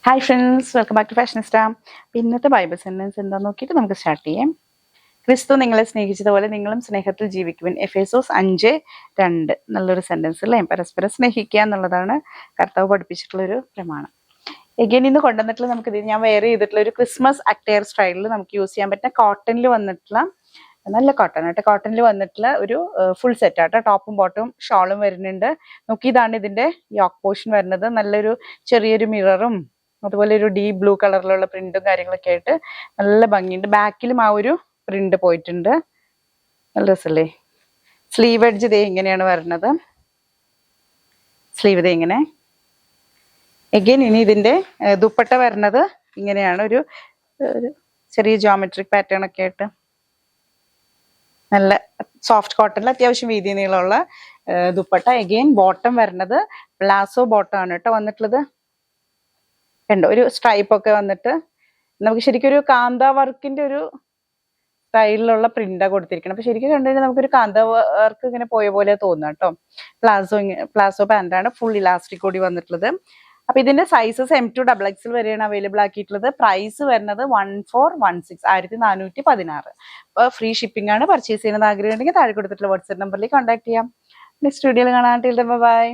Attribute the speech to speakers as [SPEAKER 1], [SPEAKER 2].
[SPEAKER 1] Hi friends, welcome back to Fashionista. ഇന്നത്തെ Bible sentence എന്താന്ന് നോക്കിയിട്ട് നമുക്ക് സ്റ്റാർട്ട് ചെയ്യാം. ക്രിസ്തു നിങ്ങളെ സ്നേഹിച്ചതുപോലെ നിങ്ങളും സ്നേഹത്തിൽ ജീവിക്കുവിൻ. എഫേസോസ് 5:2 നല്ലൊരു സെന്റൻസ് അല്ലേ. പരസ്പരം സ്നേഹിക്കുക എന്നുള്ളതാണ് കർത്താവ് പഠിപ്പിച്ചിട്ടുള്ളൊരു പ്രമാണം. എഗെയിൻ ഇന്ന് കൊണ്ടുവന്നിട്ടുള്ള നമുക്കിത് ഞാൻ വെയർ ചെയ്തിട്ടുള്ള ഒരു ക്രിസ്മസ് അക്ടയർ സ്റ്റൈലിൽ നമുക്ക് യൂസ് ചെയ്യാൻ പറ്റുന്ന കോട്ടണിൽ വന്നിട്ടുള്ള നല്ല കോട്ടൺ ആട്ടെ, കോട്ടണിൽ വന്നിട്ടുള്ള ഒരു ഫുൾ സെറ്റ് ആട്ടെ. ടോപ്പും ബോട്ടും ഷോളും വരുന്നുണ്ട്. നോക്കി, ഇതാണ് ഇതിന്റെ യോക്ക് പോർഷൻ വരുന്നത്. നല്ലൊരു ചെറിയൊരു മിററും അതുപോലെ ഒരു ഡീപ് ബ്ലൂ കളറിലുള്ള പ്രിന്റും കാര്യങ്ങളൊക്കെ ആയിട്ട് നല്ല ഭംഗിയുണ്ട്. ബാക്കിലും ആ ഒരു പ്രിന്റ് പോയിട്ടുണ്ട്. നല്ല രസമല്ലേ. സ്ലീവ് എഡ്ജ് ഇതേ ഇങ്ങനെയാണ് വരുന്നത്. സ്ലീവ് ഇതേ ഇങ്ങനെ. എഗെയിൻ ഇനി ഇതിന്റെ ദുപ്പട്ട വരുന്നത് ഇങ്ങനെയാണ്. ഒരു ചെറിയ ജോമെട്രിക് പാറ്റേൺ ഒക്കെ ആയിട്ട് നല്ല സോഫ്റ്റ് കോട്ടണിൽ അത്യാവശ്യം വീതി നീളമുള്ള ദുപ്പട്ട. എഗെയിൻ ബോട്ടം വരുന്നത് പ്ലാസോ ബോട്ടം ആണ് കേട്ടോ വന്നിട്ടുള്ളത്. കണ്ടോ, ഒരു സ്ട്രൈപ്പ് ഒക്കെ വന്നിട്ട് നമുക്ക് ശരിക്കും ഒരു കാന്ത വർക്കിന്റെ ഒരു സ്റ്റൈലിലുള്ള പ്രിന്റാ കൊടുത്തിരിക്കണം. അപ്പൊ ശരിക്കും കണ്ടുകഴിഞ്ഞാൽ നമുക്കൊരു കാന്ത വർക്ക് ഇങ്ങനെ പോയ പോലെ തോന്നുക കേട്ടോ. പ്ലാസോ പാന്റാണ്, ഫുൾ ഇലാസ്റ്റിക് കൂടി വന്നിട്ടുള്ളത്. അപ്പൊ ഇതിന്റെ സൈസസ് M2XXL വരെയാണ് അവൈലബിൾ ആക്കിയിട്ടുള്ളത്. പ്രൈസ് വരുന്നത് 1416 1416. അപ്പൊ ഫ്രീ ഷിപ്പിംഗ് ആണ്. പർച്ചേസ് ചെയ്യുന്നത് ആഗ്രഹം ഉണ്ടെങ്കിൽ താഴെ കൊടുത്തിട്ടുള്ള വാട്സ്ആപ്പ് നമ്പറിലേക്ക് കോൺടാക്ട് ചെയ്യാം. നെക്സ്റ്റ് വീഡിയോയിൽ കാണാൻ. ബൈ.